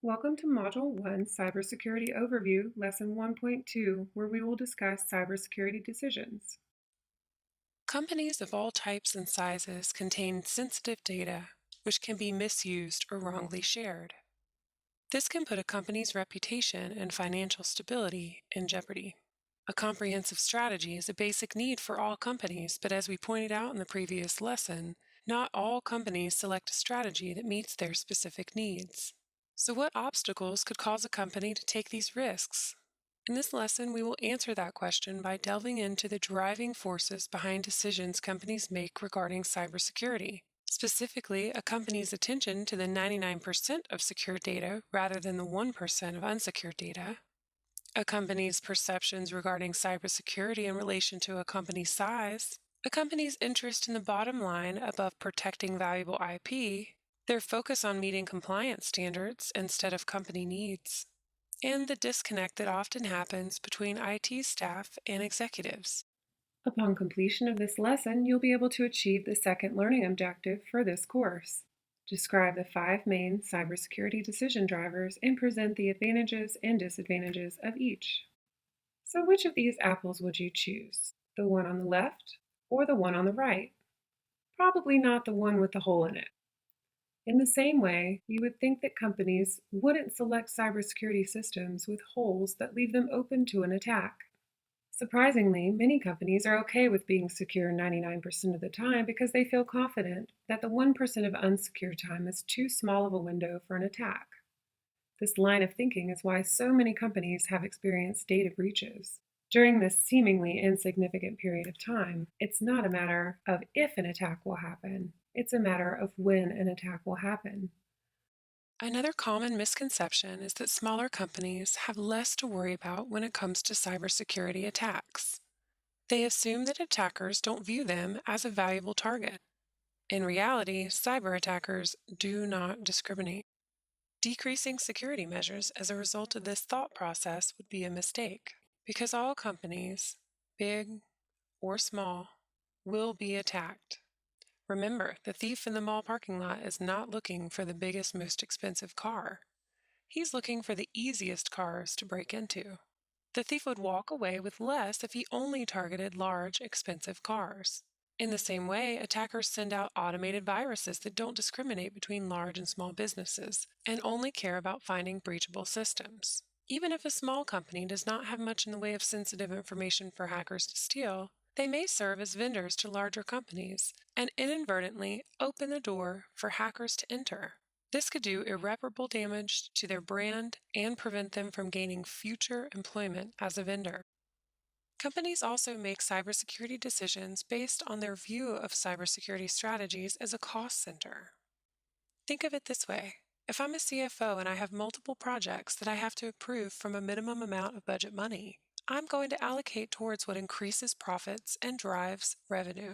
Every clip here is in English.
Welcome to Module 1 Cybersecurity Overview, Lesson 1.2, where we will discuss cybersecurity decisions. Companies of all types and sizes contain sensitive data which can be misused or wrongly shared. This can put a company's reputation and financial stability in jeopardy. A comprehensive strategy is a basic need for all companies, but as we pointed out in the previous lesson, not all companies select a strategy that meets their specific needs. So what obstacles could cause a company to take these risks? In this lesson, we will answer that question by delving into the driving forces behind decisions companies make regarding cybersecurity. Specifically, a company's attention to the 99% of secure data rather than the 1% of unsecured data, a company's perceptions regarding cybersecurity in relation to a company's size, a company's interest in the bottom line above protecting valuable IP, their focus on meeting compliance standards instead of company needs, and the disconnect that often happens between IT staff and executives. Upon completion of this lesson, you'll be able to achieve the second learning objective for this course. Describe the 5 main cybersecurity decision drivers and present the advantages and disadvantages of each. So which of these apples would you choose? The one on the left or the one on the right? Probably not the one with the hole in it. In the same way, you would think that companies wouldn't select cybersecurity systems with holes that leave them open to an attack. Surprisingly, many companies are okay with being secure 99% of the time because they feel confident that the 1% of unsecured time is too small of a window for an attack. This line of thinking is why so many companies have experienced data breaches. During this seemingly insignificant period of time, it's not a matter of if an attack will happen, it's a matter of when an attack will happen. Another common misconception is that smaller companies have less to worry about when it comes to cybersecurity attacks. They assume that attackers don't view them as a valuable target. In reality, cyber attackers do not discriminate. Decreasing security measures as a result of this thought process would be a mistake, because all companies, big or small, will be attacked. Remember, the thief in the mall parking lot is not looking for the biggest, most expensive car. He's looking for the easiest cars to break into. The thief would walk away with less if he only targeted large, expensive cars. In the same way, attackers send out automated viruses that don't discriminate between large and small businesses and only care about finding breachable systems. Even if a small company does not have much in the way of sensitive information for hackers to steal, they may serve as vendors to larger companies and inadvertently open the door for hackers to enter. This could do irreparable damage to their brand and prevent them from gaining future employment as a vendor. Companies also make cybersecurity decisions based on their view of cybersecurity strategies as a cost center. Think of it this way. If I'm a CFO and I have multiple projects that I have to approve from a minimum amount of budget money, I'm going to allocate towards what increases profits and drives revenue.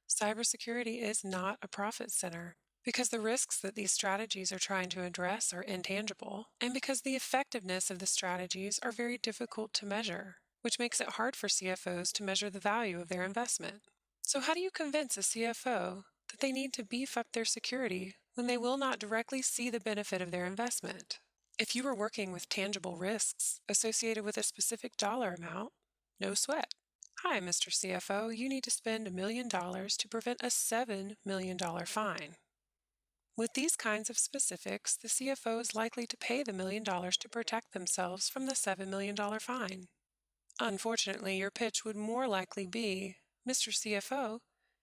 Cybersecurity is not a profit center because the risks that these strategies are trying to address are intangible, and because the effectiveness of the strategies are very difficult to measure, which makes it hard for CFOs to measure the value of their investment. So how do you convince a CFO that they need to beef up their security when they will not directly see the benefit of their investment? If you were working with tangible risks associated with a specific dollar amount, no sweat. Hi, Mr. CFO, you need to spend $1 million to prevent a $7 million fine. With these kinds of specifics, the CFO is likely to pay the $1 million to protect themselves from the $7 million fine. Unfortunately, your pitch would more likely be, Mr. CFO,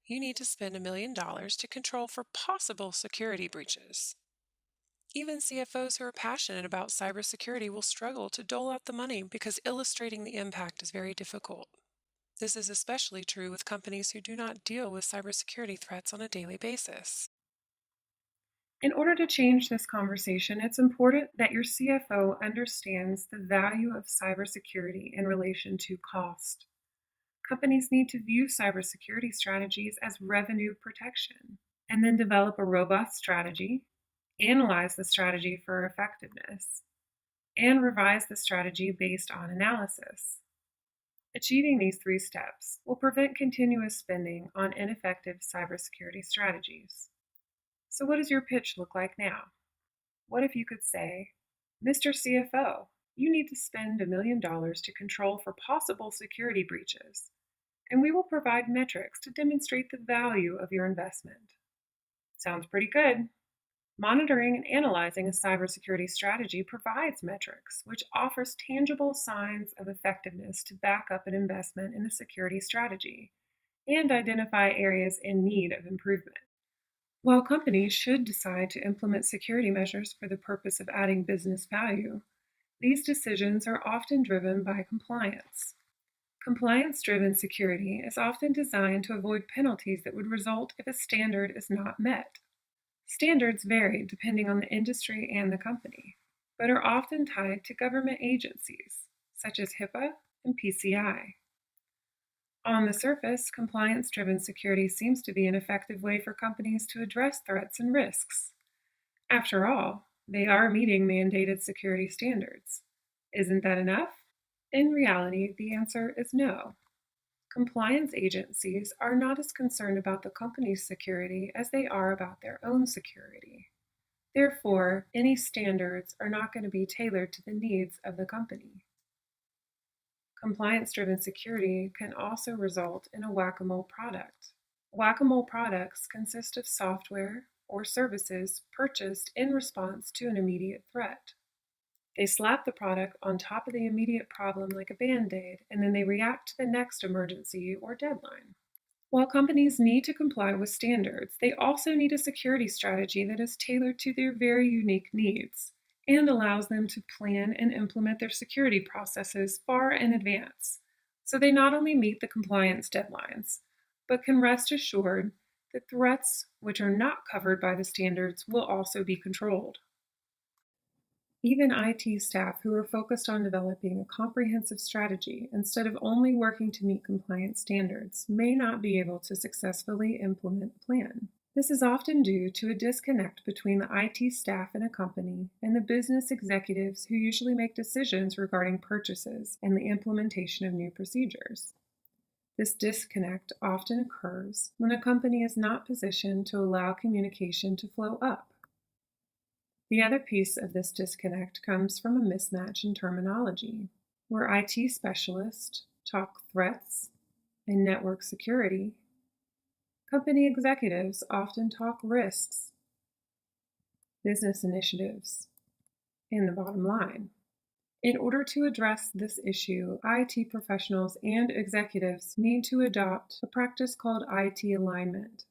you need to spend $1 million to control for possible security breaches. Even CFOs who are passionate about cybersecurity will struggle to dole out the money because illustrating the impact is very difficult. This is especially true with companies who do not deal with cybersecurity threats on a daily basis. In order to change this conversation, it's important that your CFO understands the value of cybersecurity in relation to cost. Companies need to view cybersecurity strategies as revenue protection and then develop a robust strategy, analyze the strategy for effectiveness, and revise the strategy based on analysis. Achieving these 3 steps will prevent continuous spending on ineffective cybersecurity strategies. So what does your pitch look like now? What if you could say, Mr. CFO, you need to spend $1 million to control for possible security breaches, and we will provide metrics to demonstrate the value of your investment. Sounds pretty good. Monitoring and analyzing a cybersecurity strategy provides metrics, which offers tangible signs of effectiveness to back up an investment in a security strategy and identify areas in need of improvement. While companies should decide to implement security measures for the purpose of adding business value, these decisions are often driven by compliance. Compliance driven security is often designed to avoid penalties that would result if a standard is not met. Standards vary depending on the industry and the company, but are often tied to government agencies, such as HIPAA and PCI. On the surface, compliance driven security seems to be an effective way for companies to address threats and risks. After all, they are meeting mandated security standards. Isn't that enough? In reality, the answer is no. Compliance agencies are not as concerned about the company's security as they are about their own security. Therefore, any standards are not going to be tailored to the needs of the company. Compliance driven security can also result in a whack a mole product. Whack a mole products consist of software or services purchased in response to an immediate threat. They slap the product on top of the immediate problem like a band aid, and then they react to the next emergency or deadline. While companies need to comply with standards, they also need a security strategy that is tailored to their very unique needs and allows them to plan and implement their security processes far in advance. So they not only meet the compliance deadlines, but can rest assured that threats which are not covered by the standards will also be controlled. Even IT staff who are focused on developing a comprehensive strategy instead of only working to meet compliance standards may not be able to successfully implement a plan. This is often due to a disconnect between the IT staff in a company and the business executives who usually make decisions regarding purchases and the implementation of new procedures. This disconnect often occurs when a company is not positioned to allow communication to flow up. The other piece of this disconnect comes from a mismatch in terminology, where IT specialists talk threats and network security. Company executives often talk risks, business initiatives, and the bottom line. In order to address this issue, IT professionals and executives need to adopt a practice called IT alignment.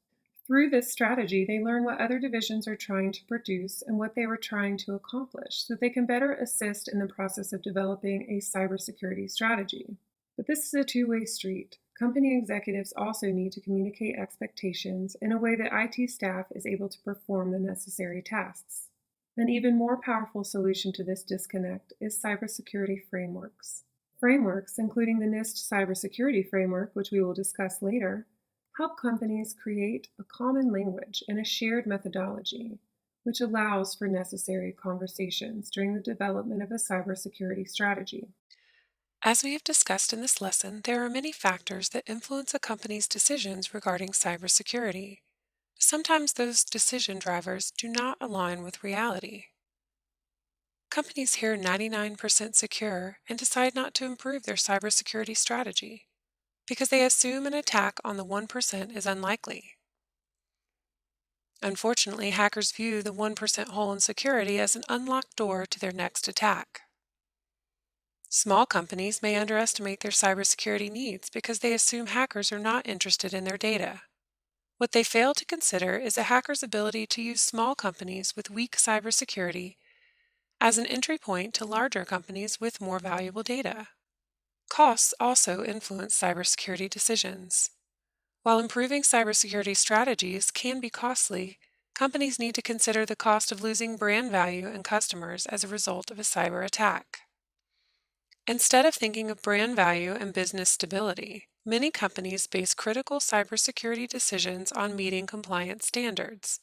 Through this strategy, they learn what other divisions are trying to produce and what they were trying to accomplish so they can better assist in the process of developing a cybersecurity strategy. But this is a two-way street. Company executives also need to communicate expectations in a way that IT staff is able to perform the necessary tasks. An even more powerful solution to this disconnect is cybersecurity frameworks. Frameworks, including the NIST cybersecurity framework, which we will discuss later, help companies create a common language and a shared methodology, which allows for necessary conversations during the development of a cybersecurity strategy. As we have discussed in this lesson, there are many factors that influence a company's decisions regarding cybersecurity. Sometimes those decision drivers do not align with reality. Companies hear 99% secure and decide not to improve their cybersecurity strategy because they assume an attack on the 1% is unlikely. Unfortunately, hackers view the 1% hole in security as an unlocked door to their next attack. Small companies may underestimate their cybersecurity needs because they assume hackers are not interested in their data. What they fail to consider is a hacker's ability to use small companies with weak cybersecurity as an entry point to larger companies with more valuable data. Costs also influence cybersecurity decisions. While improving cybersecurity strategies can be costly, companies need to consider the cost of losing brand value and customers as a result of a cyber attack. Instead of thinking of brand value and business stability, many companies base critical cybersecurity decisions on meeting compliance standards.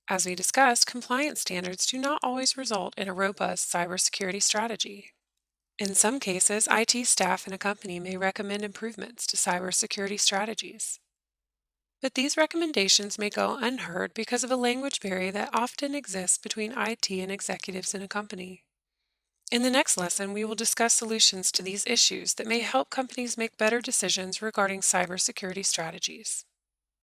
As we discussed, compliance standards do not always result in a robust cybersecurity strategy. In some cases, IT staff in a company may recommend improvements to cybersecurity strategies. But these recommendations may go unheard because of a language barrier that often exists between IT and executives in a company. In the next lesson, we will discuss solutions to these issues that may help companies make better decisions regarding cybersecurity strategies.